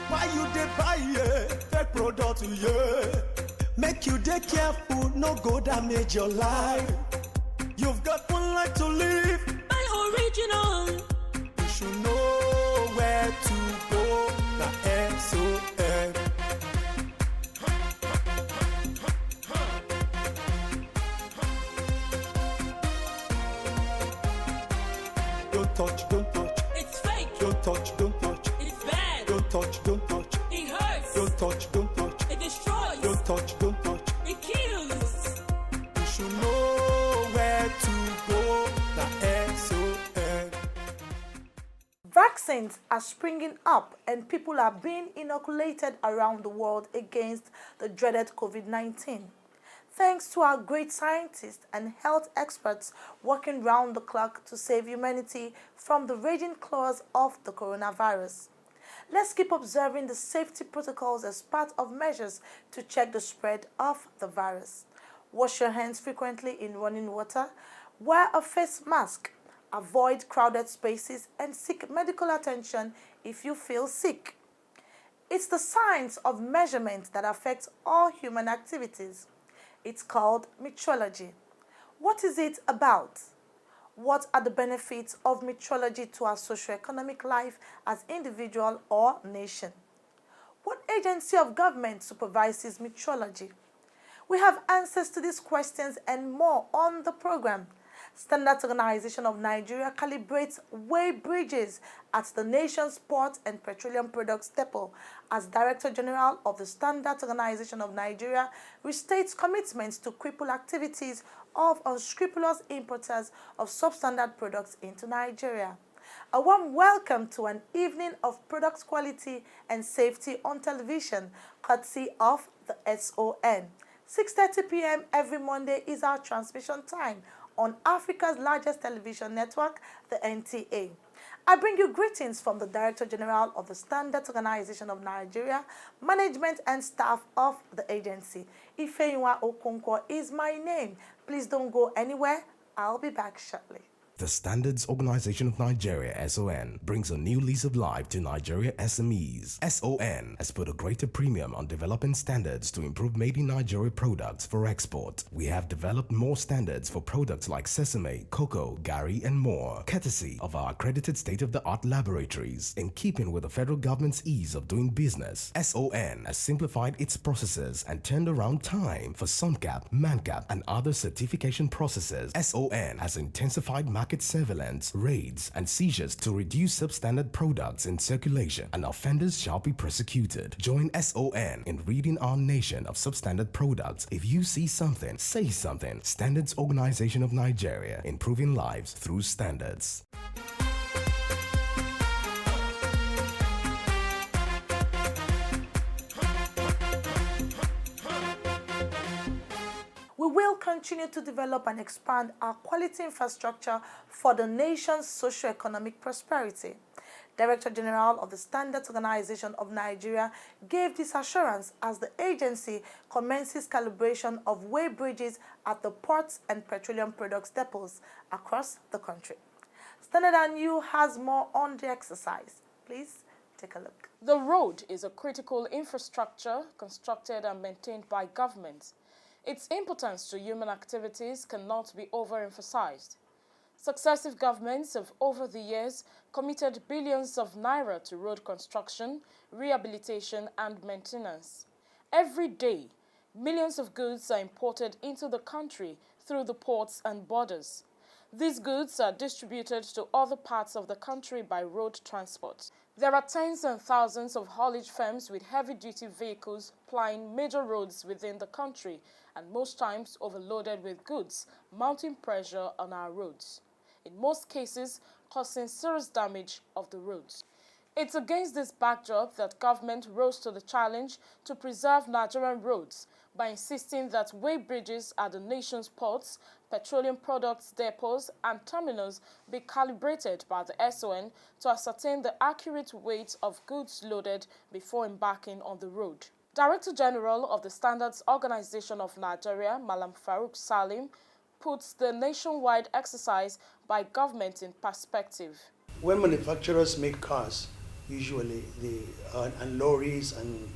Why you dey buy fake product, yeah? Make you dey careful, no go damage your life. You've got one life to live. Buy original. You should know where to go. Na SON. Don't touch, don't touch. It's fake. Don't touch, don't touch. It's bad. Don't touch, don't touch. It hurts. Don't touch, don't touch. It destroys. Don't touch, don't touch. It kills. You should know where to go. Na SON. Vaccines are springing up and people are being inoculated around the world against the dreaded COVID-19. Thanks to our great scientists and health experts working round the clock to save humanity from the raging claws of the coronavirus. Let's keep observing the safety protocols as part of measures to check the spread of the virus. Wash your hands frequently in running water, wear a face mask, avoid crowded spaces, and seek medical attention if you feel sick. It's the science of measurement that affects all human activities. It's called metrology. What is it about? What are the benefits of metrology to our socio-economic life as individual or nation? What agency of government supervises metrology? We have answers to these questions and more on the program. Standards Organization of Nigeria calibrates weigh bridges at the nation's port and petroleum products depot. As Director General of the Standards Organization of Nigeria, restates commitments to cripple activities of unscrupulous importers of substandard products into Nigeria. A warm welcome to an evening of product quality and safety on television, courtesy of the SON. 6:30 p.m. every Monday is our transmission time on Africa's largest television network, the NTA. I bring you greetings from the Director General of the Standards Organization of Nigeria, management and staff of the agency. Ifeyinwa Okonkwo is my name. Please don't go anywhere. I'll be back shortly. The Standards Organization of Nigeria, SON, brings a new lease of life to Nigeria SMEs. SON has put a greater premium on developing standards to improve made in Nigeria products for export. We have developed more standards for products like sesame, cocoa, gari, and more, courtesy of our accredited state-of-the-art laboratories. In keeping with the federal government's ease of doing business, SON has simplified its processes and turned around time for SUNCAP, MANCAP, and other certification processes. SON has intensified market surveillance, raids, and seizures to reduce substandard products in circulation, and offenders shall be prosecuted. Join SON in ridding our nation of substandard products. If you see something, say something. Standards Organization of Nigeria, improving lives through standards. We will continue to develop and expand our quality infrastructure for the nation's socio-economic prosperity. Director General of the Standards Organization of Nigeria gave this assurance as the agency commences calibration of weigh bridges at the ports and petroleum products depots across the country. Standard & You has more on the exercise. Please take a look. The road is a critical infrastructure constructed and maintained by governments. Its importance to human activities cannot be overemphasized. Successive governments have over the years committed billions of naira to road construction, rehabilitation, and maintenance. Every day, millions of goods are imported into the country through the ports and borders. These goods are distributed to other parts of the country by road transport. There are tens and thousands of haulage firms with heavy-duty vehicles plying major roads within the country, and most times overloaded with goods, mounting pressure on our roads, in most cases causing serious damage of the roads. It's against this backdrop that government rose to the challenge to preserve Nigerian roads by insisting that weigh bridges at the nation's ports, petroleum products depots, and terminals be calibrated by the SON to ascertain the accurate weight of goods loaded before embarking on the road. Director General of the Standards Organization of Nigeria, Malam Farouk Salim, puts the nationwide exercise by government in perspective. When manufacturers make cars, usually and lorries and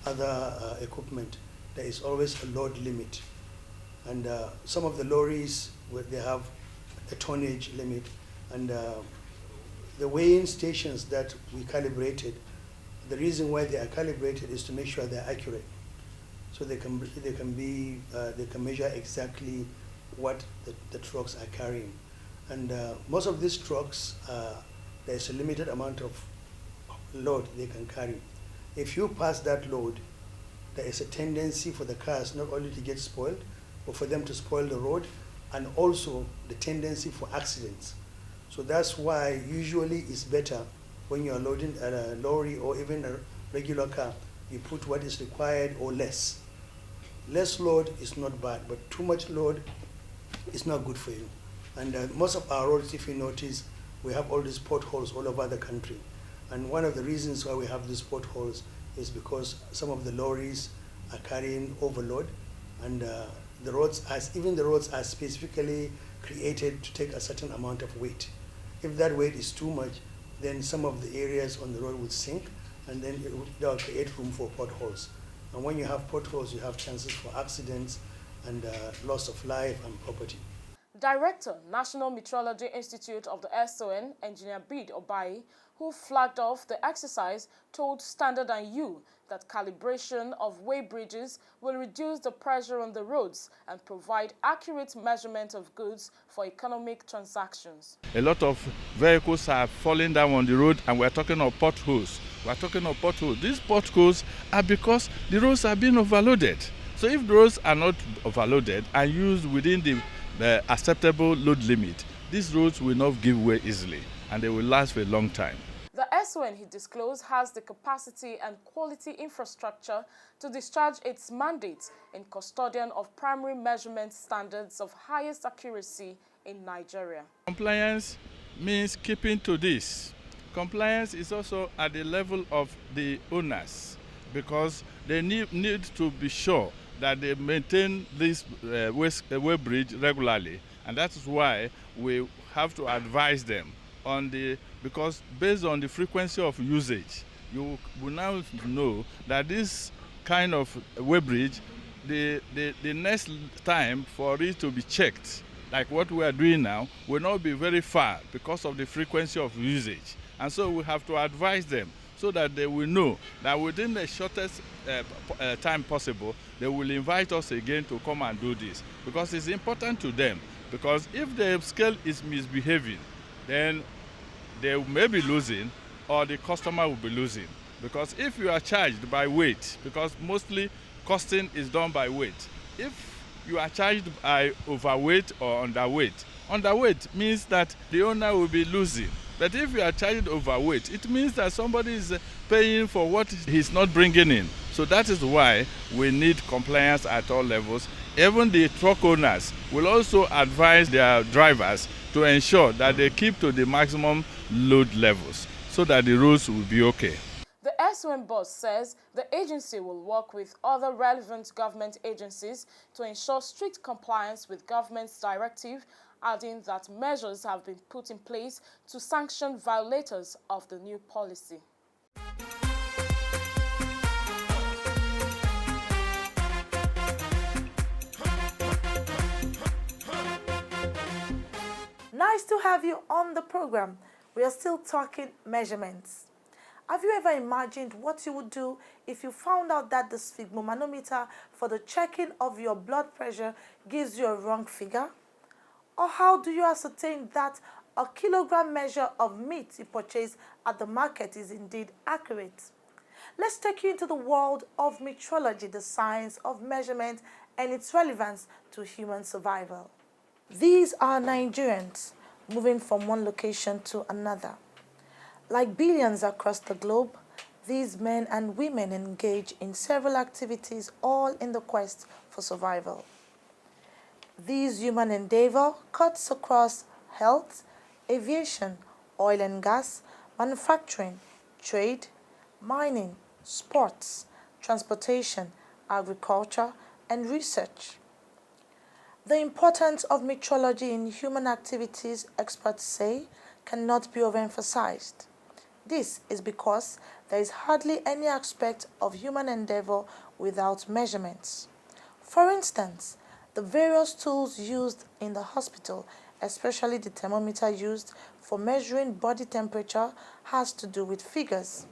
other equipment, there is always a load limit. And some of the lorries, they have a tonnage limit, and the weighing stations that we calibrated, the reason why they are calibrated is to make sure they're accurate. So they can measure exactly what the trucks are carrying. And most of these trucks, there's a limited amount of load they can carry. If you pass that load, there is a tendency for the cars not only to get spoiled, but for them to spoil the road, and also the tendency for accidents. So that's why usually it's better when you are loading a lorry or even a regular car, you put what is required or less. Less load is not bad, but too much load is not good for you. And most of our roads, if you notice, we have all these potholes all over the country. And one of the reasons why we have these potholes is because some of the lorries are carrying overload, and the roads are specifically created to take a certain amount of weight. If that weight is too much, then some of the areas on the road will sink, and then that will create room for potholes. And when you have potholes, you have chances for accidents and loss of life and property. Director, National Meteorology Institute of the SON, Engineer Bid Obai, who flagged off the exercise, told Standard and You that calibration of weigh bridges will reduce the pressure on the roads and provide accurate measurement of goods for economic transactions. A lot of vehicles are falling down on the road, and we're talking of potholes. We're talking of potholes. These potholes are because the roads are being overloaded. So if the roads are not overloaded and used within the acceptable load limit, these roads will not give way easily, and they will last for a long time. The SON, he disclosed, has the capacity and quality infrastructure to discharge its mandate in custodian of primary measurement standards of highest accuracy in Nigeria. Compliance means keeping to this. Compliance is also at the level of the owners, because they need to be sure that they maintain this way bridge regularly, and that is why we have to advise them on because based on the frequency of usage, you will now know that this kind of way bridge, the next time for it to be checked, like what we are doing now, will not be very far because of the frequency of usage. And so we have to advise them so that they will know that within the shortest time possible, they will invite us again to come and do this. Because it's important to them, because if the scale is misbehaving, then they may be losing, or the customer will be losing. Because if you are charged by weight, because mostly costing is done by weight, if you are charged by overweight or underweight means that the owner will be losing. But if you are charged overweight, it means that somebody is paying for what he's not bringing in. So that is why we need compliance at all levels. Even the truck owners will also advise their drivers to ensure that they keep to the maximum load levels so that the roads will be okay. The SON boss says the agency will work with other relevant government agencies to ensure strict compliance with government's directive, adding that measures have been put in place to sanction violators of the new policy. Nice to have you on the program. We are still talking measurements. Have you ever imagined what you would do if you found out that the sphygmomanometer for the checking of your blood pressure gives you a wrong figure? Or how do you ascertain that a kilogram measure of meat you purchase at the market is indeed accurate? Let's take you into the world of metrology, the science of measurement and its relevance to human survival. These are Nigerians moving from one location to another. Like billions across the globe, these men and women engage in several activities, all in the quest for survival. This human endeavor cuts across health, aviation, oil and gas, manufacturing, trade, mining, sports, transportation, agriculture, and research. The importance of metrology in human activities, experts say, cannot be overemphasized. This is because there is hardly any aspect of human endeavor without measurements. For instance, the various tools used in the hospital, especially the thermometer used for measuring body temperature, has to do with figures.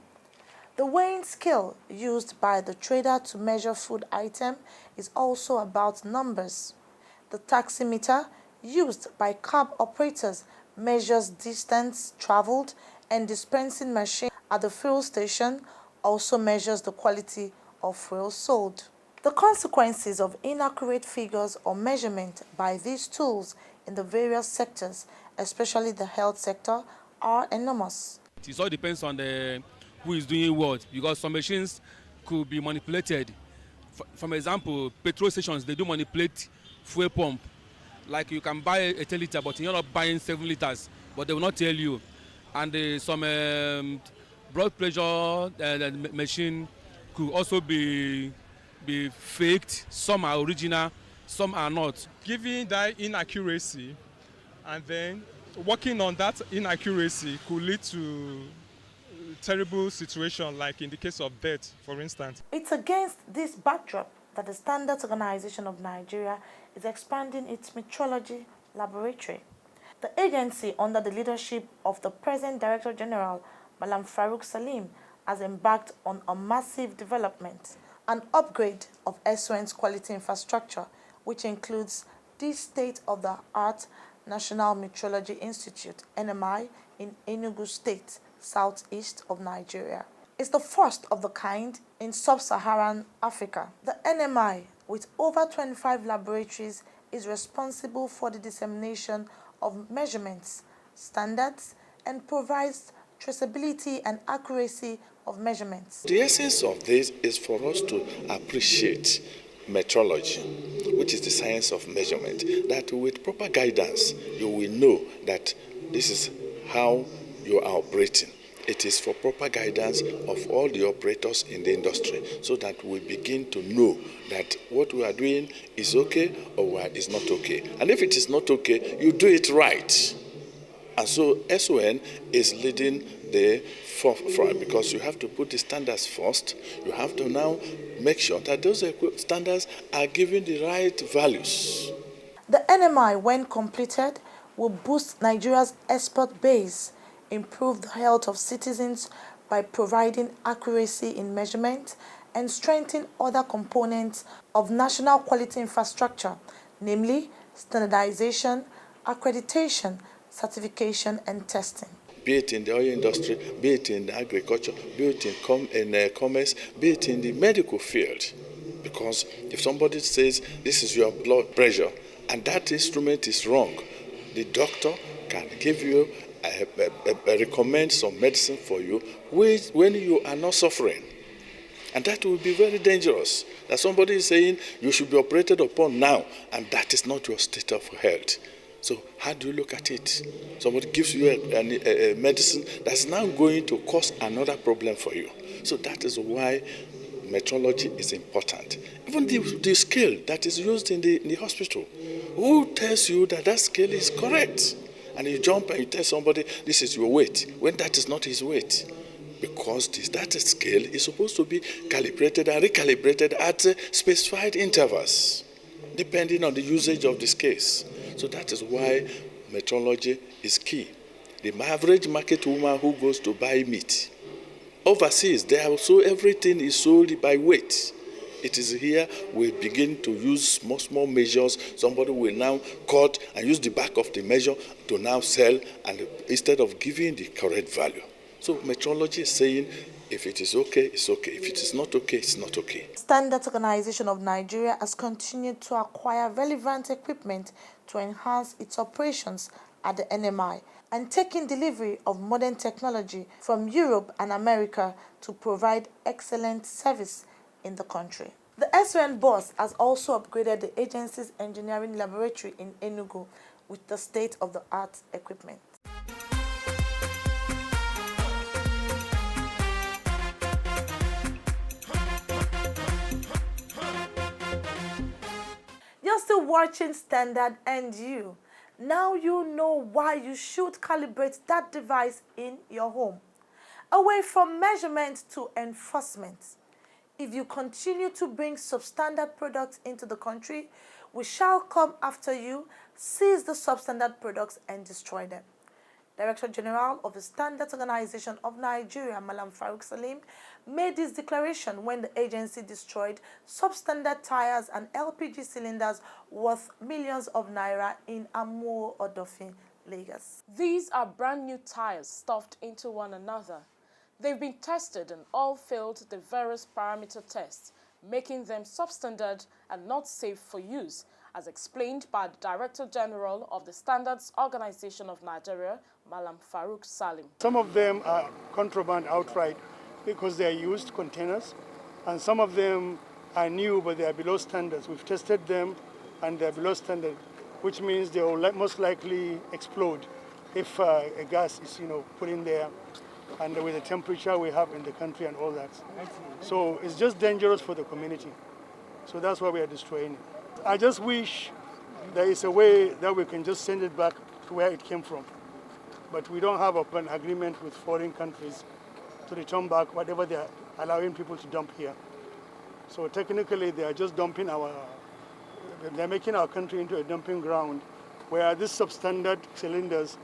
The weighing scale used by the trader to measure food item is also about numbers. The taximeter used by cab operators measures distance traveled, and dispensing machine at the fuel station also measures the quality of fuel sold. The consequences of inaccurate figures or measurement by these tools in the various sectors, especially the health sector, are enormous. It all depends on who is doing what, because some machines could be manipulated. For example, petrol stations, they do manipulate fuel pump. Like you can buy a 10 liter, but you're not buying 7 liters, but they will not tell you. And some blood pressure machine could also be faked. Some are original, some are not. Given that inaccuracy, and then working on that inaccuracy could lead to terrible situation, like in the case of death, for instance. It's against this backdrop that the Standards Organization of Nigeria is expanding its metrology laboratory. The agency, under the leadership of the present Director General, Malam Farouk Salim, has embarked on a massive development, an upgrade of SON's quality infrastructure, which includes the state-of-the-art National Metrology Institute, NMI, in Enugu State, southeast of Nigeria. It's the first of the kind in sub-Saharan Africa. The NMI, with over 25 laboratories, is responsible for the dissemination of measurements, standards, and provides traceability and accuracy of measurements. The essence of this is for us to appreciate metrology, which is the science of measurement, that with proper guidance, you will know that this is how you are operating. It is for proper guidance of all the operators in the industry, so that we begin to know that what we are doing is okay or is not okay. And if it is not okay, you do it right. And so SON is leading the forefront, because you have to put the standards first. You have to now make sure that those standards are given the right values. The NMI, when completed, will boost Nigeria's export base, improve the health of citizens by providing accuracy in measurement, and strengthen other components of national quality infrastructure, namely standardization, accreditation, certification, and testing. Be it in the oil industry, be it in agriculture, be it in commerce, be it in the medical field. Because if somebody says this is your blood pressure and that instrument is wrong, the doctor can give you recommend some medicine for you when you are not suffering. And that will be very dangerous. That somebody is saying you should be operated upon now, and that is not your state of health. So how do you look at it? Somebody gives you a medicine that's now going to cause another problem for you. So that is why metrology is important. Even the scale that is used in the hospital, who tells you that scale is correct? And you jump and you tell somebody this is your weight, when that is not his weight. Because that scale is supposed to be calibrated and recalibrated at specified intervals, depending on the usage of this case. So that is why metrology is key. The average market woman who goes to buy meat, overseas, there also everything is sold by weight. It is here we begin to use small measures. Somebody will now cut and use the back of the measure to now sell, and instead of giving the correct value. So metrology is saying if it is okay, it's okay. If it is not okay, it's not okay. Standards Organization of Nigeria has continued to acquire relevant equipment to enhance its operations at the NMI and taking delivery of modern technology from Europe and America to provide excellent service in the country. The SON boss has also upgraded the agency's engineering laboratory in Enugu with the state-of-the-art equipment. You're still watching Standard and You. Now you know why you should calibrate that device in your home. Away from measurement to enforcement. If you continue to bring substandard products into the country, we shall come after you, seize the substandard products and destroy them. Director General of the Standards Organization of Nigeria, Malam Farouk Salim, made this declaration when the agency destroyed substandard tires and LPG cylinders worth millions of naira in Amuwo Odofin, Lagos. These are brand new tires stuffed into one another. They've been tested and all failed the various parameter tests, making them substandard and not safe for use, as explained by the Director General of the Standards Organization of Nigeria, Malam Farouk Salim. Some of them are contraband outright because they are used containers, and some of them are new but they are below standards. We've tested them and they're below standard, which means they will most likely explode if a gas is put in there, and with the temperature we have in the country and all that. So it's just dangerous for the community. So that's why we are destroying it. I just wish there is a way that we can just send it back to where it came from. But we don't have an agreement with foreign countries to return back whatever they are allowing people to dump here. So technically they are just dumping they're making our country into a dumping ground where these substandard cylinders,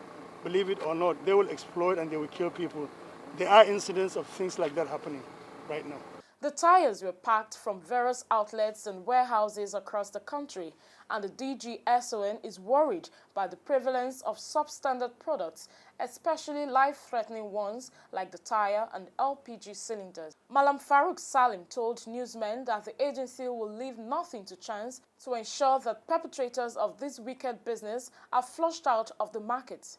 believe it or not, they will explode and they will kill people. There are incidents of things like that happening right now. The tires were packed from various outlets and warehouses across the country, and the DGSON is worried by the prevalence of substandard products, especially life-threatening ones like the tire and LPG cylinders. Malam Farouk Salim told newsmen that the agency will leave nothing to chance to ensure that perpetrators of this wicked business are flushed out of the market.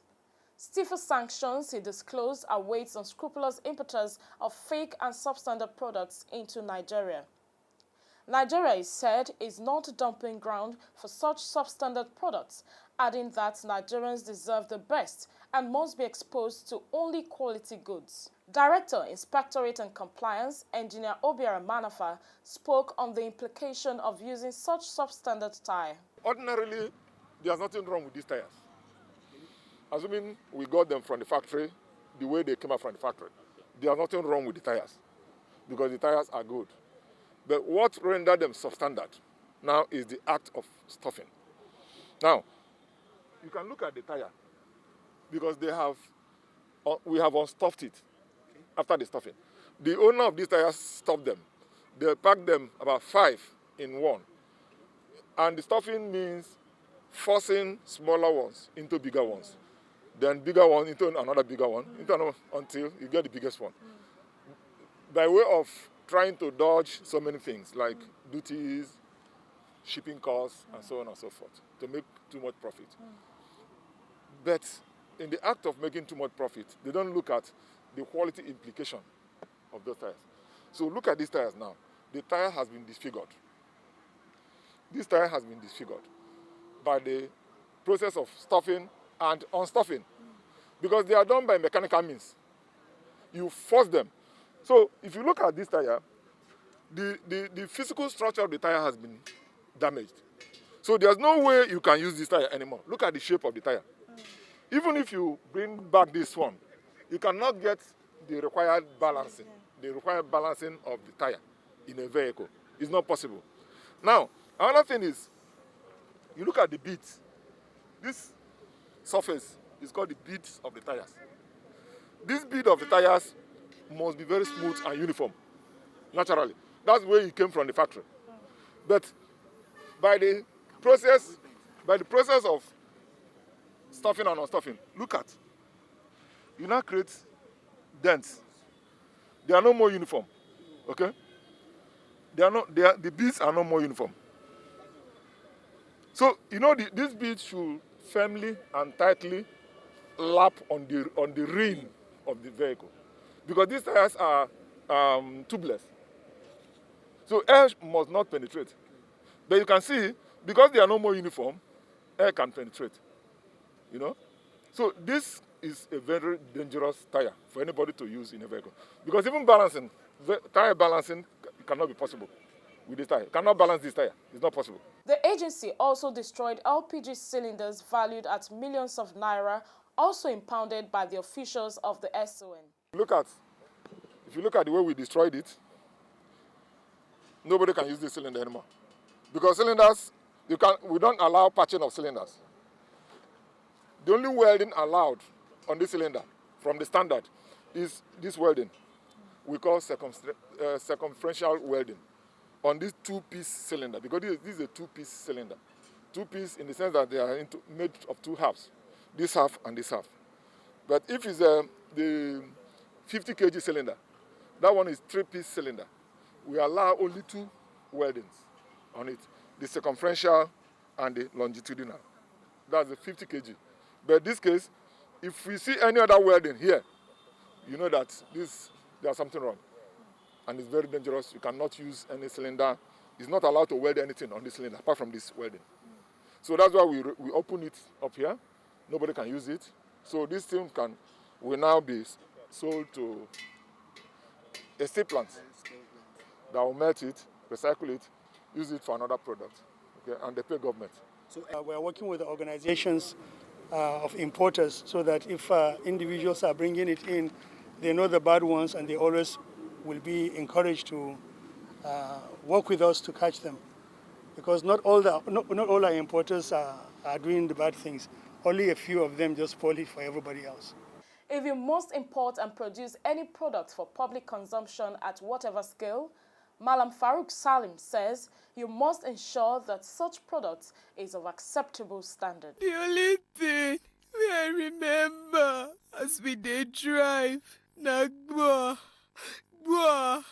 Stiffer sanctions, he disclosed, awaits unscrupulous importers of fake and substandard products into Nigeria. Nigeria, he said, is not a dumping ground for such substandard products, adding that Nigerians deserve the best and must be exposed to only quality goods. Director, Inspectorate and Compliance, Engineer Obiara Manafa, spoke on the implication of using such substandard tire. Ordinarily, there's nothing wrong with these tires. Assuming we got them from the factory, the way they came out from the factory, there's nothing wrong with the tires because the tires are good. But what rendered them substandard now is the act of stuffing. Now, you can look at the tire because we have unstuffed it after the stuffing. The owner of these tires stuffed them. They packed them about 5 in one. And the stuffing means forcing smaller ones into bigger ones. Then bigger one into another bigger one, until you get the biggest one. By way of trying to dodge so many things like duties, shipping costs, and so on and so forth, to make too much profit. But in the act of making too much profit, they don't look at the quality implication of those tires. So look at these tires now. The tire has been disfigured. This tire has been disfigured by the process of stuffing and unstuffing, because they are done by mechanical means. You force them. So if you look at this tire, the physical structure of the tire has been damaged. So there's no way you can use this tire anymore. Look at the shape of the tire. Even if you bring back this one, you cannot get the required balancing, of the tire in a vehicle. It's not possible. Now, another thing is, you look at the beads. This surface is called the beads of the tires. This bead of the tires must be very smooth and uniform, naturally. That's where it came from the factory. But by the process of stuffing and unstuffing, look at, you now create dents. They are no more uniform, okay? The beads are no more uniform. So, these beads should firmly and tightly lap on the rim of the vehicle, because these tires are tubeless. So air must not penetrate. But you can see, because they are no more uniform, air can penetrate. So this is a very dangerous tire for anybody to use in a vehicle, because even tire balancing cannot be possible with this tire. You cannot balance this tire. It's not possible. The agency also destroyed LPG cylinders valued at millions of naira, also impounded by the officials of the SON. Look at If you look at the way we destroyed it, nobody can use this cylinder anymore. Because cylinders, we don't allow patching of cylinders. The only welding allowed on this cylinder from the standard is this welding. We call circumferential welding on this two-piece cylinder, because this is a two-piece cylinder. Two-piece in the sense that they are made of two halves, this half and this half. But if it's the 50 kg cylinder, that one is three-piece cylinder. We allow only two weldings on it, the circumferential and the longitudinal. That's the 50 kg. But in this case, if we see any other welding here, you know that there's something wrong. And it's very dangerous. You cannot use any cylinder. It's not allowed to weld anything on this cylinder apart from this welding. So that's why we open it up here. Nobody can use it. So this thing will now be sold to a steel plant that will melt it, recycle it, use it for another product, okay, and they pay government. So we're working with the organizations of importers so that if individuals are bringing it in, they know the bad ones and they always will be encouraged to work with us to catch them. Because not all our importers are doing the bad things. Only a few of them just spoil it for everybody else. If you must import and produce any product for public consumption at whatever scale, Malam Farouk Salim says you must ensure that such product is of acceptable standard. The only thing I remember as we dey drive na gboah.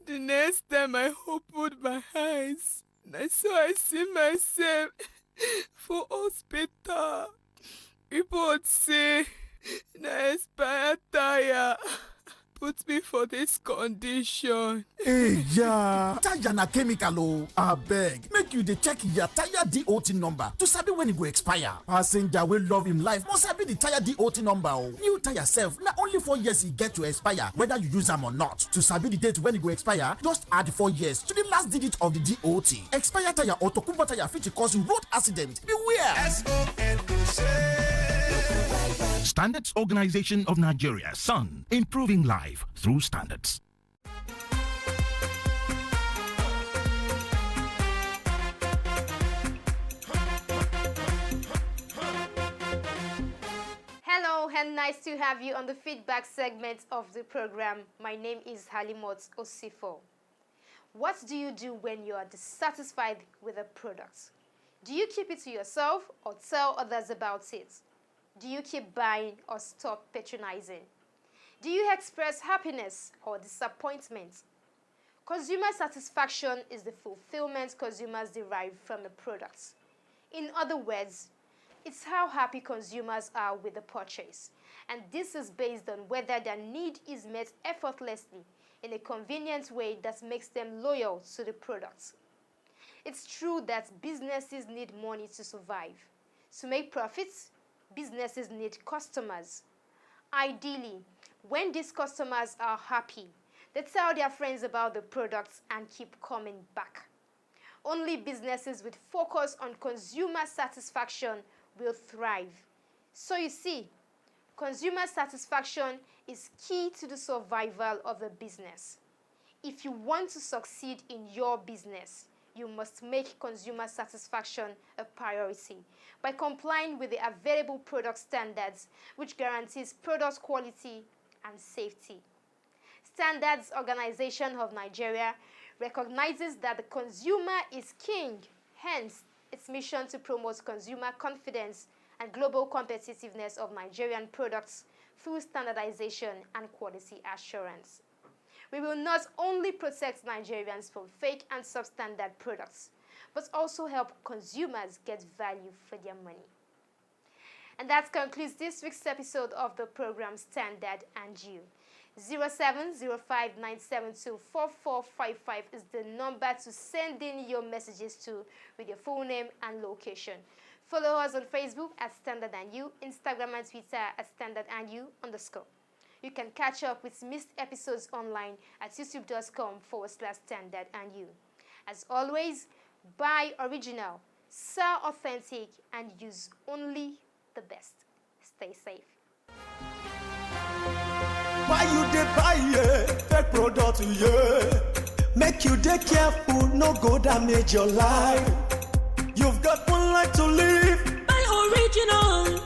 The next time I opened my eyes, I saw I see myself for hospital. Report say na expired tire put me for this condition. Hey, yeah. Tire na chemical o. Abeg, make you dey check your tire DOT number to sabi when e go expire. Passenger wey love him life must sabi the tire DOT number o. New tire sef na only 4 years e get to expire, whether you use am or not. To sabi the date when e go expire, just add 4 years to the last digit of the DOT. Expire tire or tokunbo tire fit cause road accident. Beware. Standards Organization of Nigeria, SUN, improving life through standards. Hello and nice to have you on the feedback segment of the program. My name is Halimot Osifo. What do you do when you are dissatisfied with a product? Do you keep it to yourself or tell others about it? Do you keep buying or stop patronizing? Do you express happiness or disappointment? Consumer satisfaction is the fulfillment consumers derive from the products. In other words, it's how happy consumers are with the purchase, and this is based on whether their need is met effortlessly in a convenient way that makes them loyal to the products. It's true that businesses need money to survive. To make profits, businesses need customers. Ideally, when these customers are happy, they tell their friends about the products and keep coming back. Only businesses with focus on consumer satisfaction will thrive. So you see, consumer satisfaction is key to the survival of a business. If you want to succeed in your business, you must make consumer satisfaction a priority by complying with the available product standards, which guarantees product quality and safety. Standards Organization of Nigeria recognizes that the consumer is king, hence its mission to promote consumer confidence and global competitiveness of Nigerian products through standardization and quality assurance. We will not only protect Nigerians from fake and substandard products, but also help consumers get value for their money. And that concludes this week's episode of the program Standard and You. 07059724455 is the number to send in your messages to with your full name and location. Follow us on Facebook at Standard and You, Instagram and Twitter at Standard and You _. You can catch up with missed episodes online at youtube.com/Standard and You. As always, buy original, sell authentic, and use only the best. Stay safe. Why you dey buy fake product, yeah? Make you dey careful, no go damage your life. You've got one life to live. Buy original.